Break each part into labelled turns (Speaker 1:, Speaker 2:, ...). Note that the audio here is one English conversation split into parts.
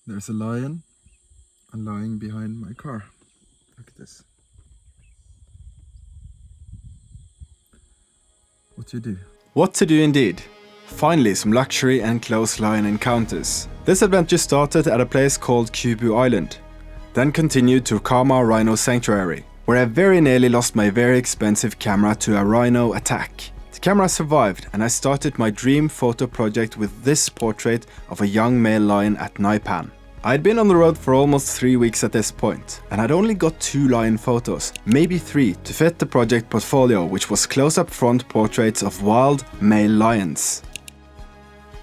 Speaker 1: There's a lion lying behind my car. Look at this. What do you do?
Speaker 2: What to do indeed. Finally some luxury and close lion encounters. This adventure started at a place called Kubu Island, then continued to Kama Rhino Sanctuary, where I very nearly lost my very expensive camera to a rhino attack. The camera survived and I started my dream photo project with this portrait of a young male lion at Naipan. I had been on the road for almost 3 weeks at this point, and I'd only got 2 lion photos, maybe 3, to fit the project portfolio, which was close-up front portraits of wild male lions.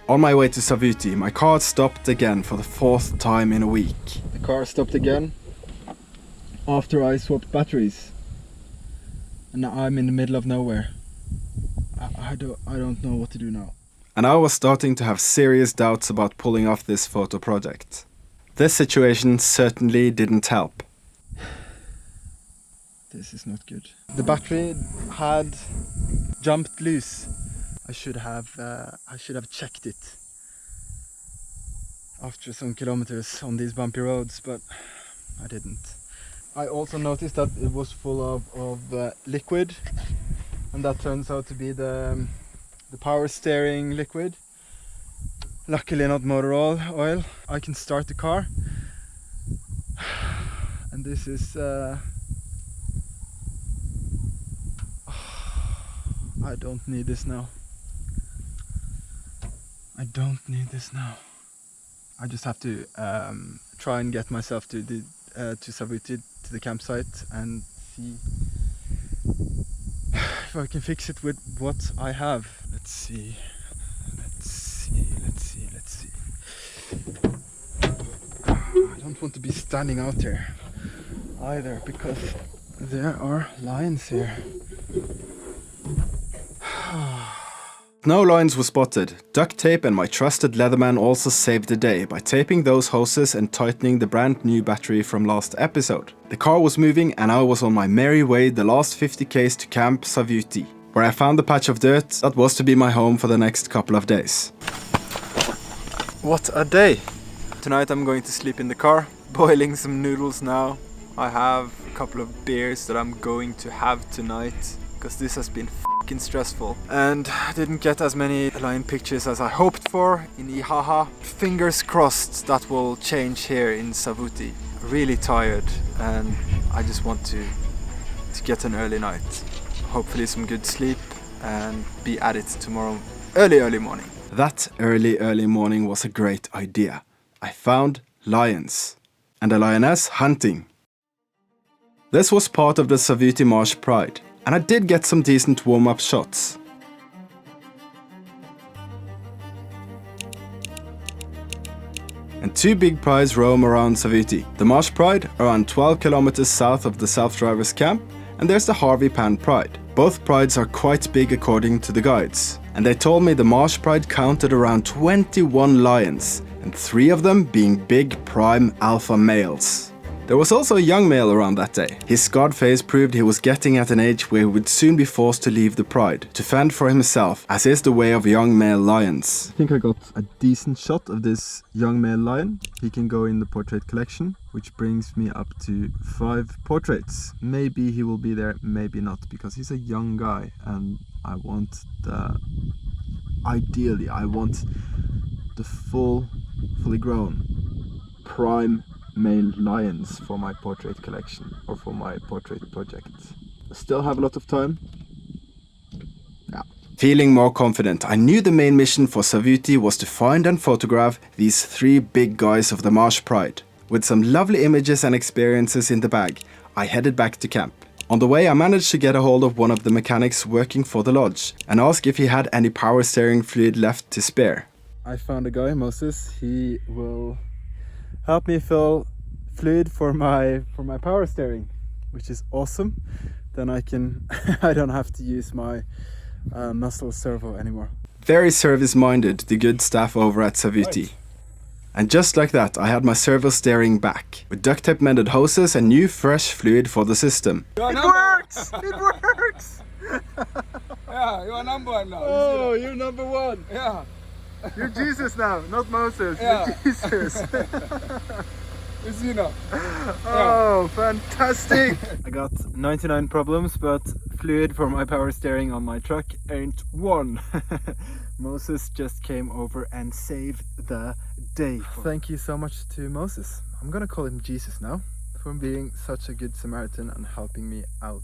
Speaker 2: On my way to Savuti, my car stopped again for the 4th time in a week.
Speaker 1: The car stopped again after I swapped batteries, and now I'm in the middle of nowhere. I don't know what to do now.
Speaker 2: And I was starting to have serious doubts about pulling off this photo project. This situation certainly didn't help.
Speaker 1: This is not good. The battery had jumped loose. I should have checked it after some kilometers on these bumpy roads, but I didn't. I also noticed that it was full of liquid, and that turns out to be the power steering liquid. Luckily not motor oil. I can start the car, and this is I don't need this now. I don't need this now. I just have to try and get myself to Savuti, to the campsite, and see if I can fix it with what I have. Let's see. I don't want to be standing out there either, because there are lions here.
Speaker 2: No lions were spotted. Duct tape and my trusted Leatherman also saved the day by taping those hoses and tightening the brand new battery from last episode. The car was moving and I was on my merry way the last 50 k's to Camp Savuti, where I found the patch of dirt that was to be my home for the next couple of days. What a day! Tonight I'm going to sleep in the car, boiling some noodles now. I have a couple of beers that I'm going to have tonight, because this has been f***ing stressful. And I didn't get as many lion pictures as I hoped for in Ihaha. Fingers crossed that will change here in Savuti. Really tired, and I just want to get an early night. Hopefully some good sleep, and be at it tomorrow early morning. That early morning was a great idea. I found lions and a lioness hunting. This was part of the Savuti Marsh Pride, and I did get some decent warm-up shots. And 2 big prides roam around Savuti. The Marsh Pride, around 12 kilometers south of the South Drivers camp, and there's the Harvey Pan Pride. Both prides are quite big according to the guides, and they told me the Marsh Pride counted around 21 lions, and 3 of them being big prime alpha males. There was also a young male around that day. His scarred face proved he was getting at an age where he would soon be forced to leave the pride, to fend for himself, as is the way of young male lions.
Speaker 1: I think I got a decent shot of this young male lion. He can go in the portrait collection, which brings me up to 5 portraits. Maybe he will be there, maybe not, because he's a young guy, and I want ideally I want the fully grown prime male lions for my portrait collection, or for my portrait project. I still have a lot of time. Yeah.
Speaker 2: Feeling more confident, I knew the main mission for Savuti was to find and photograph these 3 big guys of the Marsh Pride. With some lovely images and experiences in the bag, I headed back to camp. On the way I managed to get a hold of one of the mechanics working for the lodge and ask if he had any power steering fluid left to spare.
Speaker 1: I found a guy, Moses. He will help me fill fluid for my power steering, which is awesome. Then I don't have to use my muscle servo anymore.
Speaker 2: Very service-minded, the good staff over at Savuti. Right. And just like that, I had my servo steering back, with duct tape mended hoses and new fresh fluid for the system.
Speaker 1: It works! It works!
Speaker 3: Yeah, you are number 1 now.
Speaker 1: Oh, you're number 1!
Speaker 3: Yeah.
Speaker 1: You're Jesus now, not Moses.
Speaker 3: Yeah.
Speaker 1: You're Jesus.
Speaker 3: It's you know.
Speaker 1: Oh, fantastic! I got 99 problems, but fluid for my power steering on my truck ain't one. Moses just came over and saved the day. Thank you so much to Moses. I'm gonna call him Jesus now, for being such a good Samaritan and helping me out.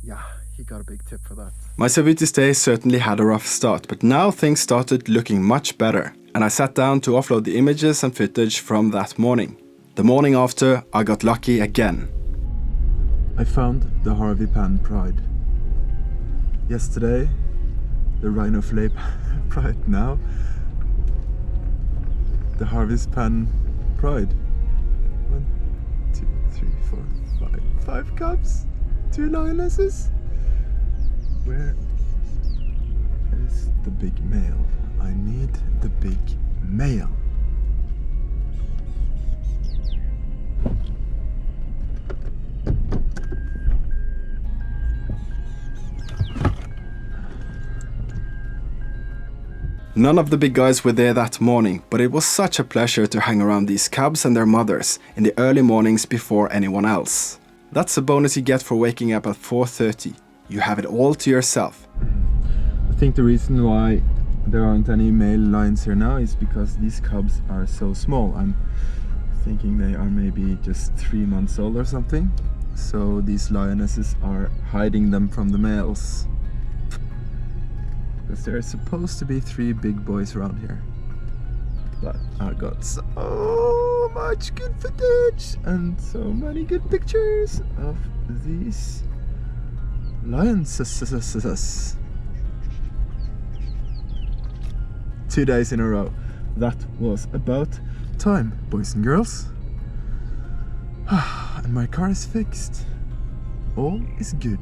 Speaker 1: Yeah, he got a big tip for that.
Speaker 2: My Savuti stay certainly had a rough start, but now things started looking much better, and I sat down to offload the images and footage from that morning. The morning after, I got lucky again. I found the Harvey Pan Pride. Yesterday, the Rhino Flay Pride. Now, the Harvey's Pan Pride. 1, 2, 3, 4, 5. 5 cubs, 2 lionesses. Where is the big male? I need the big male. None of the big guys were there that morning, but it was such a pleasure to hang around these cubs and their mothers in the early mornings before anyone else. That's a bonus you get for waking up at 4:30. You have it all to yourself. I think the reason why there aren't any male lions here now is because these cubs are so small. I'm thinking they are maybe just 3 months old or something. So these lionesses are hiding them from the males. Because there are supposed to be 3 big boys around here. But I got so much good footage and so many good pictures of these lions. 2 days in a row. That was about time, boys and girls. And my car is fixed. All is good.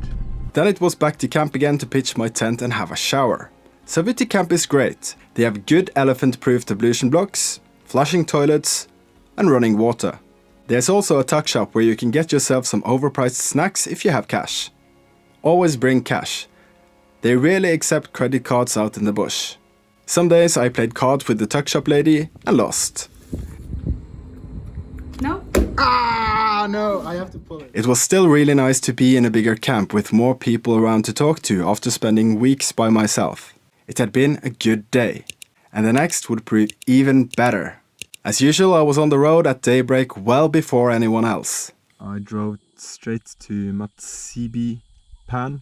Speaker 2: Then it was back to camp again to pitch my tent and have a shower. Savuti camp is great. They have good elephant-proof ablution blocks, flushing toilets, and running water. There's also a tuck shop where you can get yourself some overpriced snacks if you have cash. Always bring cash. They rarely accept credit cards out in the bush. Some days I played cards with the tuck shop lady and lost.
Speaker 4: No?
Speaker 1: Ah, no, I have to pull it.
Speaker 2: It was still really nice to be in a bigger camp with more people around to talk to after spending weeks by myself. It had been a good day, and the next would prove even better. As usual, I was on the road at daybreak well before anyone else. I drove straight to Matsibi Pan,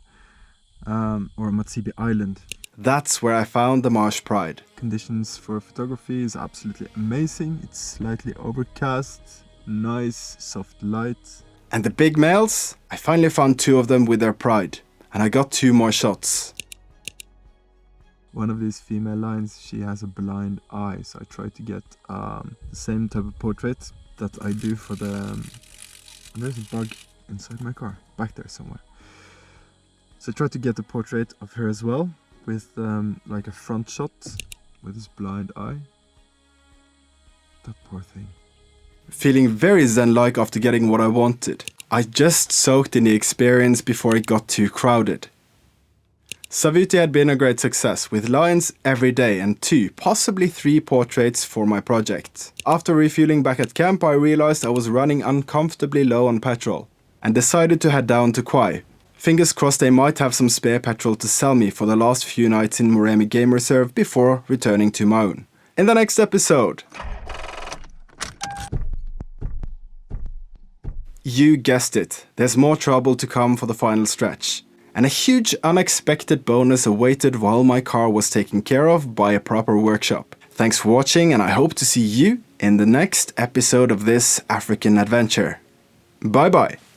Speaker 2: or Matsibi Island. That's where I found the Marsh Pride. Conditions for photography is absolutely amazing. It's slightly overcast, nice soft light. And the big males? I finally found 2 of them with their pride, and I got 2 more shots. One of these female lions, she has a blind eye, so I tried to get the same type of portrait that I do for the... there's a bug inside my car, back there somewhere. So I tried to get a portrait of her as well, with like a front shot with this blind eye. That poor thing. Feeling very zen-like after getting what I wanted. I just soaked in the experience before it got too crowded. Savuti had been a great success, with lions every day and 2, possibly 3 portraits for my project. After refueling back at camp, I realized I was running uncomfortably low on petrol, and decided to head down to Kwai. Fingers crossed they might have some spare petrol to sell me for the last few nights in Moremi Game Reserve before returning to Maun. In the next episode... You guessed it, there's more trouble to come for the final stretch. And a huge unexpected bonus awaited while my car was taken care of by a proper workshop. Thanks for watching, and I hope to see you in the next episode of this African adventure. Bye bye!